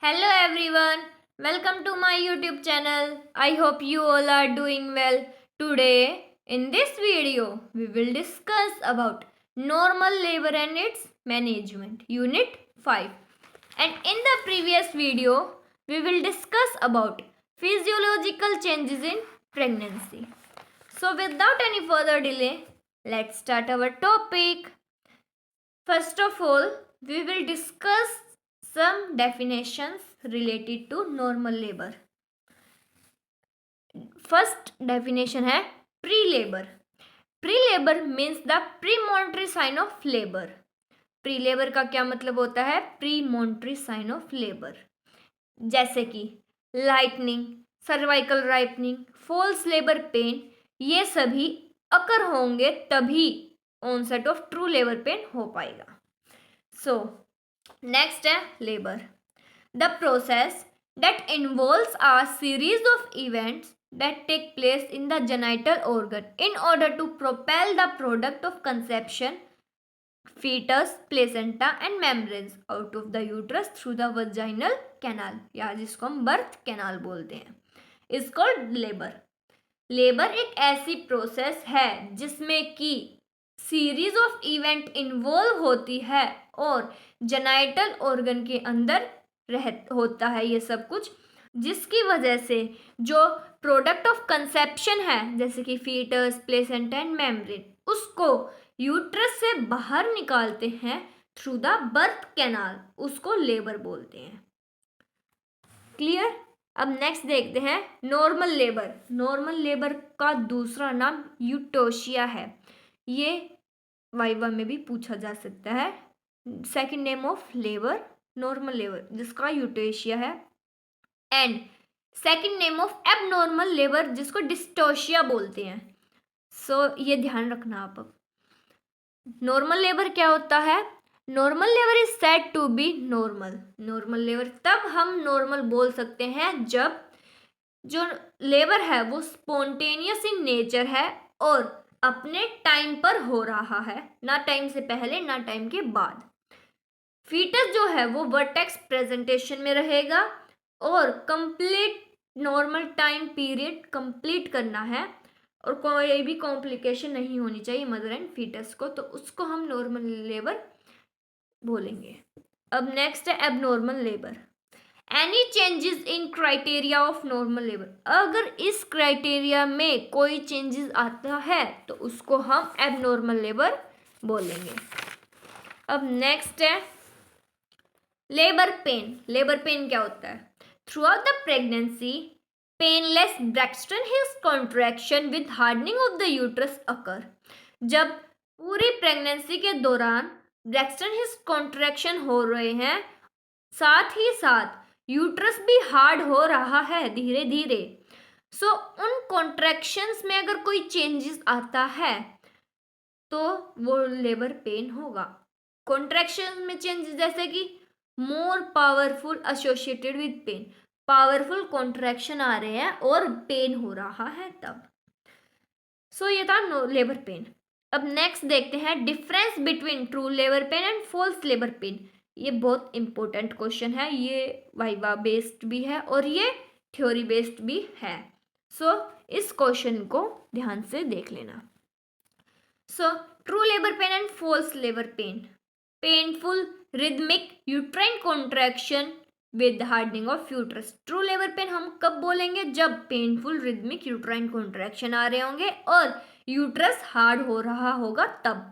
Hello everyone, welcome to my YouTube channel. I hope you all are doing well. Today, in this video, we will discuss about normal labor and its management, Unit 5. And in the previous video, we will discuss about physiological changes in pregnancy. So without any further delay, let's start our topic. First of all, we will discuss some definitions related to normal labor. First definition है pre-labor. Pre-labor means the premonitory sign of labor. Pre-labor का क्या मतलब होता है? Premonitory sign of labor. जैसे कि lightening, cervical ripening, false labor pain, ये सभी अकर होंगे तभी onset of true labor pain हो पाएगा. So next है labor. The process that involves a series of events that take place in the genital organ in order to propel the product of conception, fetus, placenta and membranes out of the uterus through the vaginal canal या जिसको हम birth canal बोलते हैं, is called labor. Labour एक ऐसी process है जिसमें कि सीरीज ऑफ इवेंट इन्वॉल्व होती है और जेनाइटल ऑर्गन के अंदर होता है ये सब कुछ, जिसकी वजह से जो प्रोडक्ट ऑफ कंसेप्शन है जैसे कि फीटस, प्लेसेंटा एंड मेम्ब्रेन, उसको यूट्रस से बाहर निकालते हैं थ्रू द बर्थ कैनाल, उसको लेबर बोलते हैं. क्लियर. अब नेक्स्ट देखते हैं नॉर्मल लेबर. नॉर्मल लेबर का दूसरा नाम यूटोशिया है. ये वाइवा में भी पूछा जा सकता है. Second name of labour normal labour जिसका यूटोशिया है, and second name of abnormal labour जिसको डिस्टोशिया बोलते हैं. सो ये ध्यान रखना आप. अब नॉर्मल लेबर क्या होता है? Normal labour is said to be normal. Normal labour तब हम नॉर्मल बोल सकते हैं जब जो लेबर है वो स्पॉन्टेनियस इन नेचर है और अपने टाइम पर हो रहा है, ना टाइम से पहले ना टाइम के बाद. फीटस जो है वो वर्टेक्स प्रेजेंटेशन में रहेगा और complete normal time period complete करना है और कोई भी कॉम्प्लिकेशन नहीं होनी चाहिए मदर एंड फीटस को, तो उसको हम नॉर्मल लेबर बोलेंगे. अब नेक्स्ट है abnormal labour. Any changes in criteria of normal labour. अगर इस क्राइटेरिया में कोई चेंजेस आता है तो उसको हम एबनॉर्मल लेबर बोलेंगे. अब नेक्स्ट है लेबर पेन. लेबर पेन क्या होता है? Throughout the pregnancy painless Braxton Hicks contraction with hardening of the uterus occur. जब पूरी प्रेगनेंसी के दौरान ब्रैक्स्टन हिल्स कॉन्ट्रैक्शन हो रहे हैं, साथ ही साथ यूट्रस भी हार्ड हो रहा है धीरे धीरे. सो उन कॉन्ट्रैक्शंस में अगर कोई चेंजेस आता है तो वो लेबर पेन होगा. कॉन्ट्रैक्शन में चेंजेस जैसे कि more powerful associated with pain, powerful contraction आ रहे हैं और पेन हो रहा है तब. सो ये था लेबर पेन. अब नेक्स्ट देखते हैं difference between true labour pain and false labour pain. ये बहुत इंपॉर्टेंट क्वेश्चन है. ये वाइवा बेस्ड भी है और ये थ्योरी बेस्ड भी है. सो इस क्वेश्चन को ध्यान से देख लेना. So true labour pain and false labour pain. Painful rhythmic uterine contraction with hardening of uterus. True labour pain हम कब बोलेंगे? जब पेनफुल रिदमिक यूट्राइन कॉन्ट्रैक्शन आ रहे होंगे और यूट्रस हार्ड हो रहा होगा तब.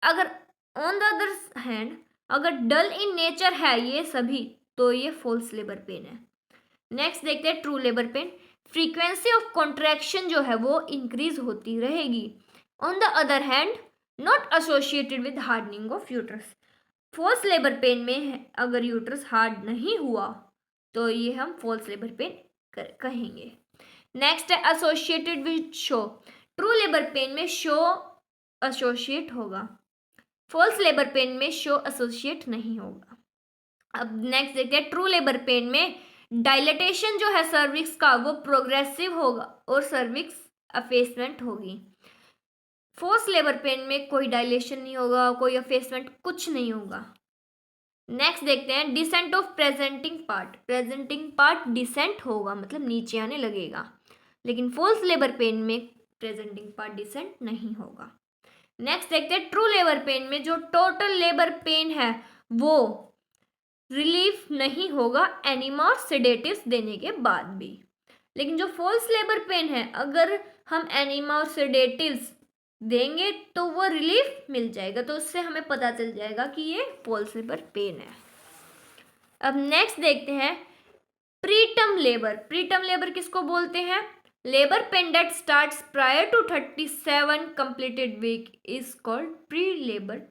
अगर ऑन द अदर हैंड अगर डल इन नेचर है ये सभी तो ये फॉल्स लेबर पेन है. नेक्स्ट देखते हैं true labour pain. Frequency of contraction जो है वो इंक्रीज होती रहेगी. On the other hand not associated with hardening of uterus. False labour pain में अगर यूट्रस हार्ड नहीं हुआ तो ये हम फॉल्स लेबर पेन कहेंगे. नेक्स्ट है associated with show. True labour pain में शो एसोसिएट होगा, फॉल्स लेबर पेन में शो एसोसिएट नहीं होगा. अब नेक्स्ट देखते हैं ट्रू लेबर पेन में डायलेटेशन जो है सर्विक्स का वो प्रोग्रेसिव होगा और सर्विक्स अफेसमेंट होगी. फॉल्स लेबर पेन में कोई डायलेशन नहीं होगा, कोई अफेसमेंट कुछ नहीं होगा. नेक्स्ट देखते हैं descent of presenting part. Presenting part descent होगा मतलब नीचे आने लगेगा, लेकिन फोर्स्ड लेबर पेन में प्रेजेंटिंग पार्ट डिसेंट नहीं होगा। नेक्स्ट देखते हैं ट्रू लेबर पेन में जो टोटल लेबर पेन है वो रिलीफ नहीं होगा एनिमा और सेडेटिव्स देने के बाद भी। लेकिन जो फॉल्स लेबर पेन है अगर हम एनिमा और सेडेटिव्स देंगे तो वो रिलीफ मिल जाएगा, तो उससे हमें पता चल जाएगा कि ये फॉल्स लेबर पेन है। अब नेक्स्ट देखते हैं प्रीटर्म लेबर। प्रीटर्म लेबर किसको बोलते हैं? Labour pain that starts prior to 37 completed week is called pre labour.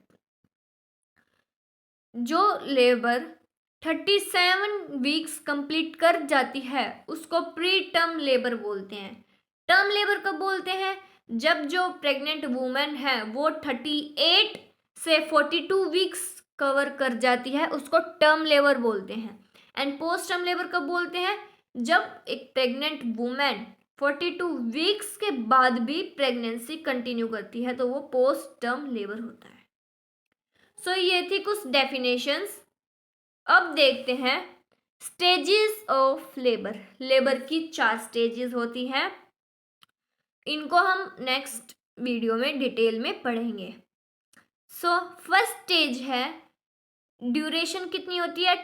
जो लेबर 37 वीक्स कंप्लीट कर जाती है उसको प्री टर्म लेबर बोलते हैं। टर्म लेबर कब बोलते हैं? जब जो प्रेग्नेंट वुमेन है वो 38 से 42 वीक्स कवर कर जाती है उसको टर्म लेबर बोलते हैं। एंड पोस्ट टर्म लेबर कब बोलते हैं? जब एक प्रेग्नेंट वुमेन 42 वीक्स के बाद भी प्रेगनेंसी कंटिन्यू करती है तो वो पोस्ट टर्म लेबर होता है। सो ये थी कुछ डेफिनेशंस। अब देखते हैं स्टेजेस ऑफ लेबर। लेबर की 4 स्टेजेस होती हैं, इनको हम नेक्स्ट वीडियो में डिटेल में पढ़ेंगे। सो फर्स्ट स्टेज है, ड्यूरेशन कितनी होती है?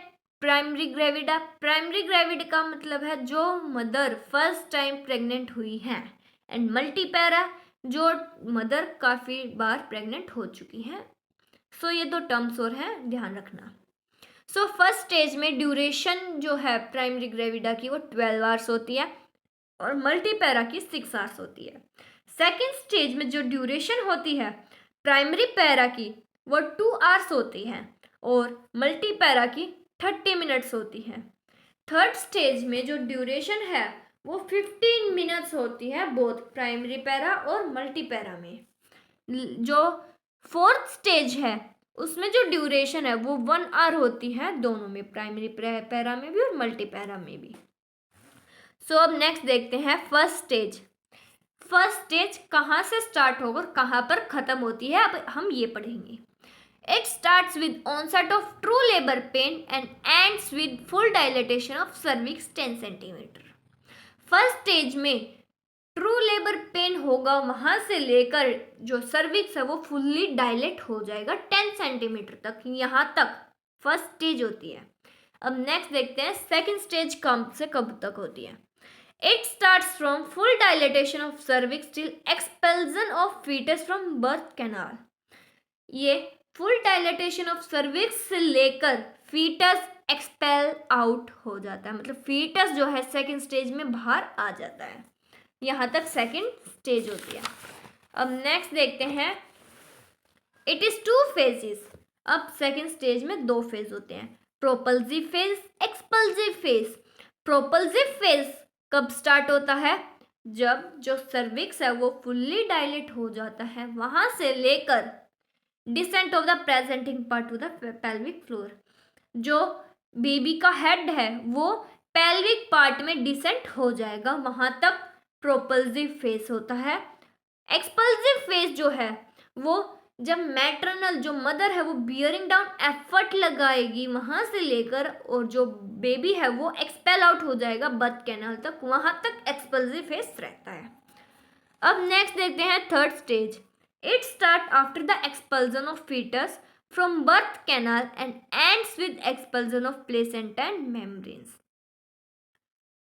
Primary gravida. प्राइमरी ग्रेविडा का मतलब है जो मदर फर्स्ट टाइम प्रेग्नेंट हुई है। एंड मल्टीपैरा जो मदर काफ़ी बार प्रेग्नेंट हो चुकी हैं। सो ये 2 टर्म्स और हैं, ध्यान रखना। सो फर्स्ट स्टेज में ड्यूरेशन जो है प्राइमरी ग्रेविडा की वो 12 आवर्स होती है और मल्टीपैरा की 6 आवर्स होती है। सेकेंड स्टेज में जो ड्यूरेशन होती है प्राइमरी पैरा की वो 2 आवर्स होती है और मल्टीपैरा की 30 मिनट्स होती है। थर्ड स्टेज में जो ड्यूरेशन है वो 15 मिनट्स होती है बोथ प्राइमरी पैरा और मल्टीपैरा में। जो फोर्थ स्टेज है उसमें जो ड्यूरेशन है वो 1 आवर होती है दोनों में, प्राइमरी पैरा में भी और मल्टी पैरा में भी। सो अब नेक्स्ट देखते हैं फर्स्ट स्टेज। फर्स्ट स्टेज कहाँ से स्टार्ट होगा और कहाँ पर ख़त्म होती है, अब हम ये पढ़ेंगे। It starts with onset of true labour pain and ends with full dilatation of cervix 10 centimetre. First stage में ट्रू लेबर पेन होगा, वहां से लेकर जो सर्विक्स है वो फुल्ली डायलेट हो जाएगा 10 सेंटीमीटर तक, यहाँ तक फर्स्ट स्टेज होती है। अब नेक्स्ट देखते हैं सेकंड स्टेज कब से कब तक होती है। It starts from full dilatation of cervix till expulsion of foetus from birth canal. ये फुल डायलेटेशन ऑफ सर्विक्स से लेकर फीटस एक्सपेल आउट हो जाता है, मतलब फीटस जो है सेकंड स्टेज में बाहर आ जाता है, यहाँ तक सेकंड स्टेज होती है। अब नेक्स्ट देखते हैं इट इज़ 2 फेजेस। अब सेकंड स्टेज में 2 फेज होते हैं, propulsive phase, expulsive phase. Propulsive phase कब स्टार्ट होता है? जब जो सर्विक्स है वो फुल्ली डायलेट हो जाता है, वहाँ से लेकर descent of the presenting part two the pelvic floor. जो बेबी का हेड है वो पेल्विक पार्ट में डिसेंट हो जाएगा, वहाँ तक प्रोपल्सिव फेज होता है। एक्सपल्सिव फेज जो है वो जब मैटरनल जो मदर है वो बियरिंग डाउन एफर्ट लगाएगी वहाँ से लेकर और जो बेबी है वो एक्सपेल आउट हो जाएगा बर्थ कैनाल तक, वहाँ तक एक्सपल्सिव फेज रहता है। अब नेक्स्ट देखते हैं third stage. It start after the expulsion of foetus from birth canal and ends with expulsion of placenta and membranes.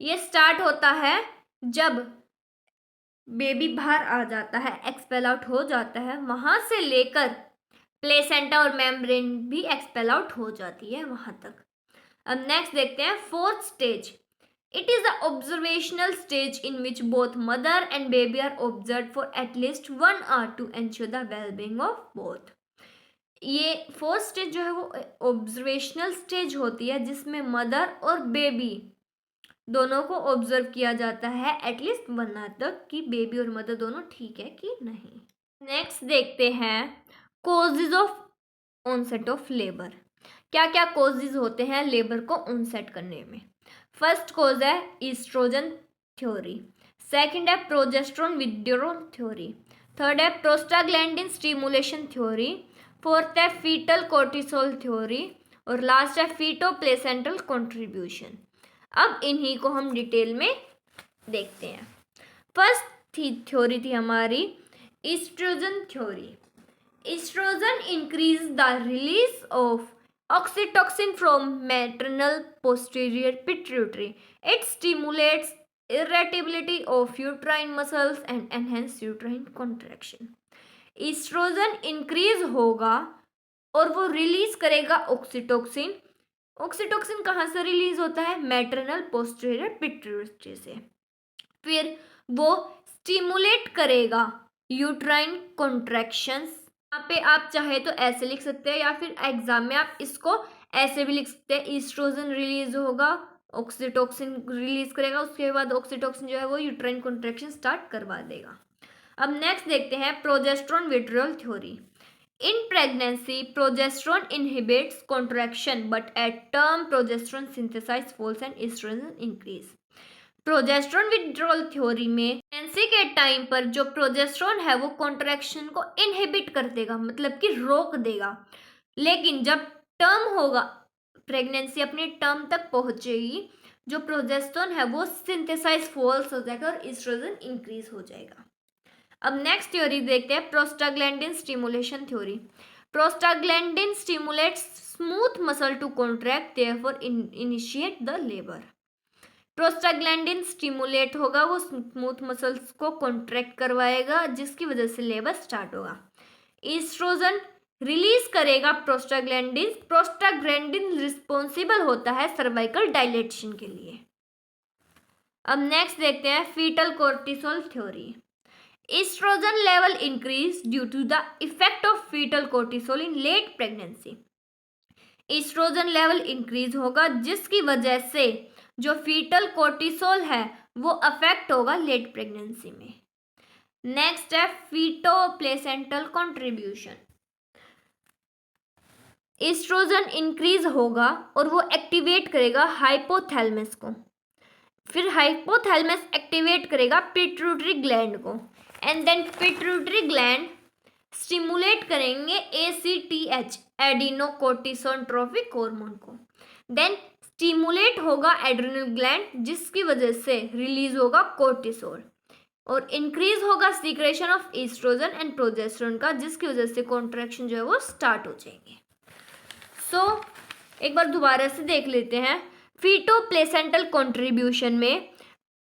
ये स्टार्ट होता है जब बेबी बाहर आ जाता है, एक्सपेल आउट हो जाता है, वहाँ से लेकर प्लेसेंटा और मेम्ब्रेन भी एक्सपेल आउट हो जाती है वहाँ तक। अब नेक्स्ट देखते हैं fourth stage. It is a observational stage in which both mother and baby are observe for at least 1 hour to ensure the wellbeing of both. ये फोर्थ स्टेज जो है वो ऑब्जर्वेशनल स्टेज होती है जिसमें मदर और बेबी दोनों को ऑब्जर्व किया जाता है एटलीस्ट 1 आवर तक कि बेबी और मदर दोनों ठीक है कि नहीं। नेक्स्ट देखते हैं causes of onset of labour. क्या क्या कोजेज होते हैं लेबर को ऑनसेट करने में? फर्स्ट कोज है ईस्ट्रोजन थ्योरी, सेकंड है प्रोजेस्टेरोन विथड्रॉल थ्योरी, थर्ड है प्रोस्टाग्लैंडिन स्टिमुलेशन थ्योरी, फोर्थ है फीटल कोर्टिसोल थ्योरी और लास्ट है फीटो प्लेसेंटल कंट्रीब्यूशन। अब इन्हीं को हम डिटेल में देखते हैं। फर्स्ट थ्योरी थी हमारी oestrogen theory. Oestrogen increase the release of oxytocin from maternal posterior pituitary. It stimulates irritability of uterine muscles and enhance uterine contraction। Oestrogen increase होगा और वो रिलीज करेगा ऑक्सीटोसिन। ऑक्सीटोसिन कहाँ से रिलीज होता है? मैटरनल पोस्टीरियर पिट्यूटरी से। फिर वो स्टिमुलेट करेगा यूट्राइन कॉन्ट्रैक्शंस। यहाँ पे आप चाहे तो ऐसे लिख सकते हैं या फिर एग्जाम में आप इसको ऐसे भी लिख सकते हैं, ईस्ट्रोजन रिलीज होगा, ऑक्सीटोसिन रिलीज करेगा, उसके बाद ऑक्सीटोसिन जो है वो यूट्राइन कॉन्ट्रैक्शन स्टार्ट करवा देगा। अब नेक्स्ट देखते हैं progesterone withdrawal theory. In pregnancy progesterone inhibits contraction but at term progesterone synthesize falls and oestrogen increase. Progesterone withdrawal theory में प्रेगनेंसी के टाइम पर जो प्रोजेस्टेरोन है वो कॉन्ट्रैक्शन को इनहिबिट कर देगा, मतलब कि रोक देगा। लेकिन जब टर्म होगा, प्रेगनेंसी अपने टर्म तक पहुंचेगी, जो प्रोजेस्टेरोन है वो सिंथेसाइज फॉल्स हो जाएगा और ईस्ट्रोजन इंक्रीज हो जाएगा। अब नेक्स्ट थ्योरी देखते हैं prostaglandin stimulation theory. Prostaglandin stimulates smooth muscle to contract therefore initiate the labour. Prostaglandin stimulate होगा, वो स्मूथ मसल्स को कॉन्ट्रैक्ट करवाएगा जिसकी वजह से लेबर स्टार्ट होगा। ईस्ट्रोजन रिलीज करेगा प्रोस्टाग्लैंडिन। प्रोस्टाग्लैंडिन रिस्पॉन्सिबल होता है सर्वाइकल डायलेशन के लिए। अब नेक्स्ट देखते हैं foetal cortisol theory. Estrogen level increase due to the effect of fetal cortisol in late pregnancy। Oestrogen level increase होगा जिसकी वजह से जो फीटल कोर्टिसोल है वो अफेक्ट होगा लेट प्रेगनेंसी में। नेक्स्ट है foetoplacental contribution. Oestrogen increase होगा और वो एक्टिवेट करेगा हाइपोथैलेमस को। फिर हाइपोथैलेमस एक्टिवेट करेगा पिट्यूटरी ग्लैंड को and then pituitary gland stimulate करेंगे ACTH एडिनोकोर्टिसोट्रोपिक हार्मोन को। देन स्टिमुलेट होगा एड्रिनल ग्लैंड जिसकी वजह से रिलीज होगा कोर्टिसोल और इंक्रीज होगा secretion of oestrogen and progesterone का जिसकी वजह से कॉन्ट्रैक्शन जो है वो स्टार्ट हो जाएंगे। सो एक बार दोबारा से देख लेते हैं। फीटो प्लेसेंटल कंट्रीब्यूशन में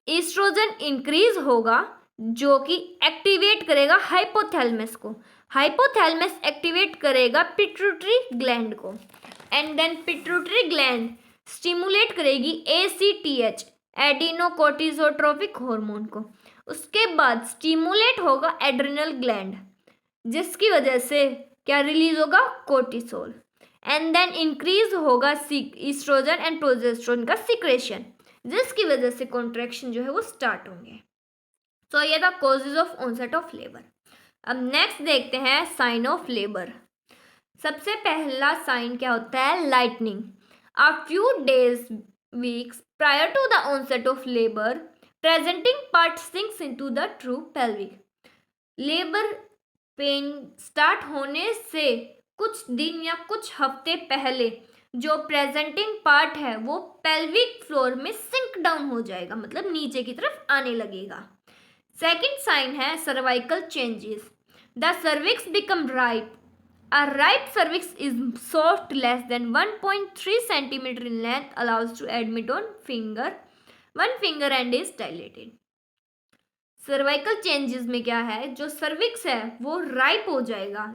एस्ट्रोजन इंक्रीज होगा जो कि एक्टिवेट करेगा हाइपोथैलेमस को। हाइपोथैलेमस एक्टिवेट करेगा पिट्यूटरी ग्लैंड को and then pituitary gland stimulate करेगी ACTH एडिनोकोर्टिसोट्रोपिक हार्मोन को। उसके बाद स्टिमुलेट होगा एड्रिनल ग्लैंड जिसकी वजह से क्या रिलीज होगा? कोर्टिसोल एंड देन इंक्रीज होगा ईस्ट्रोजन एंड प्रोजेस्टेरोन का सीक्रेशन जिसकी वजह से कॉन्ट्रैक्शन जो है वो स्टार्ट होंगे। तो ये था causes of onset of labour. अब नेक्स्ट देखते हैं साइन ऑफ लेबर। सबसे पहला साइन क्या होता है? Lightening. A few days weeks prior to the onset of labour presenting part sinks into the true pelvic. Labour pain start होने से कुछ दिन या कुछ हफ्ते पहले जो प्रेजेंटिंग पार्ट है वो पेल्विक फ्लोर में सिंक डाउन हो जाएगा, मतलब नीचे की तरफ आने लगेगा। सेकेंड साइन है cervical changes. The cervix become ripe. A ripe cervix is soft less than 1.3 centimetre in length allows to admit on one finger and is dilated. Cervical changes में क्या है? जो सर्विक्स है वो राइप हो जाएगा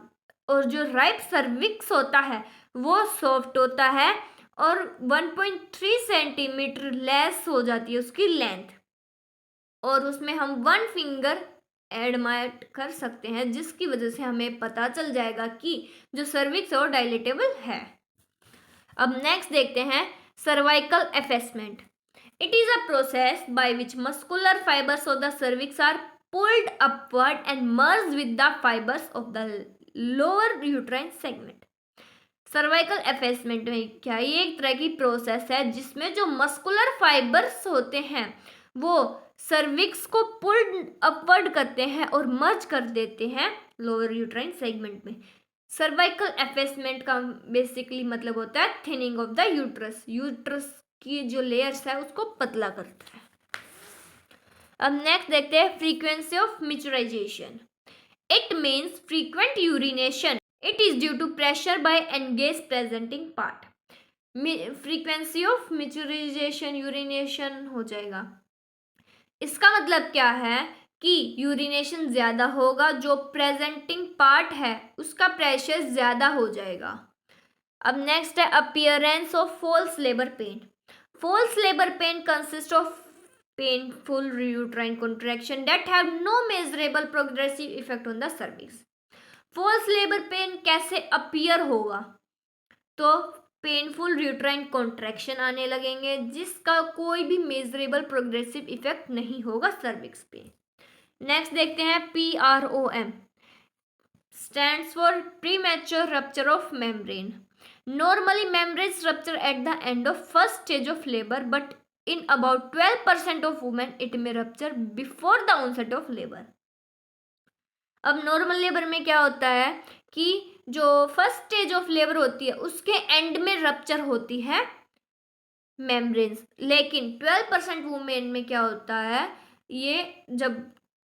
और जो राइप सर्विक्स होता है वो सॉफ्ट होता है और 1.3 सेंटीमीटर लेस हो जाती है उसकी लेंथ और उसमें हम 1 फिंगर एडमाइट कर सकते हैं जिसकी वजह से हमें पता चल जाएगा कि जो सर्विक्स है वो डायलेटेबल है। अब नेक्स्ट देखते हैं cervical effacement. It is a process by which muscular fibres of the cervix are pulled upward and merge with the fibres of the lower uterine segment. Cervical effacement में क्या, ये एक तरह की प्रोसेस है जिसमें जो मस्कुलर फाइबर्स होते हैं वो सर्विक्स को पुल अपवर्ड करते हैं और मर्ज कर देते हैं लोअर यूट्राइन सेगमेंट में। सर्वाइकल एफेसमेंट का बेसिकली मतलब होता है thinning of the uterus, uterus की जो लेयर्स है उसको पतला करता है। अब नेक्स्ट देखते हैं frequency of micturition. It means frequent urination, it is due to pressure by engage presenting part. Frequency of micturition urination हो जाएगा, इसका मतलब क्या है कि यूरिनेशन ज़्यादा होगा, जो प्रेजेंटिंग पार्ट है उसका प्रेशर ज़्यादा हो जाएगा। अब नेक्स्ट है appearance of false labour pain. False labour pain consist of painful uterine contraction that have no measurable progressive effect on the cervix. false labor pain कैसे अपीयर होगा, तो पेनफुल यूट्राइन कॉन्ट्रैक्शन आने लगेंगे जिसका कोई भी मेजरेबल प्रोग्रेसिव इफेक्ट नहीं होगा सर्विक्स पे। नेक्स्ट देखते हैं PROM, stands for premature rupture of membrane. Normally membranes rupture at the end of first stage of labour, but in about 12% of women it may rupture before the onset of labor. अब normal labour में क्या होता है कि जो first stage of labour होती है उसके एंड में रप्चर होती है मेम्ब्रेन्स, लेकिन 12% वुमेन में क्या होता है, ये जब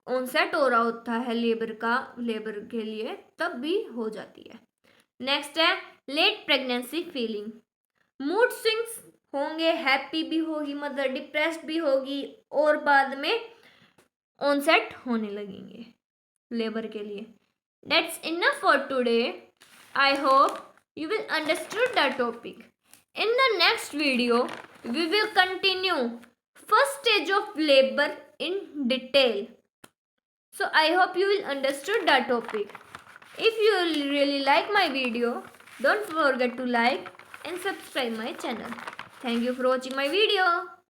ऑनसेट हो रहा होता है लेबर के लिए तब भी हो जाती है। नेक्स्ट है late pregnancy feeling. Mood swings होंगे, हैप्पी भी होगी मदर, डिप्रेस्ड भी होगी और बाद में ऑनसेट होने लगेंगे लेबर के लिए। That's enough for today. I hope you will understood the topic. In the next video we will continue first stage of labor in detail. So I hope you will understood the topic. If you really like my video, don't forget to like and subscribe my channel. Thank you for watching my video.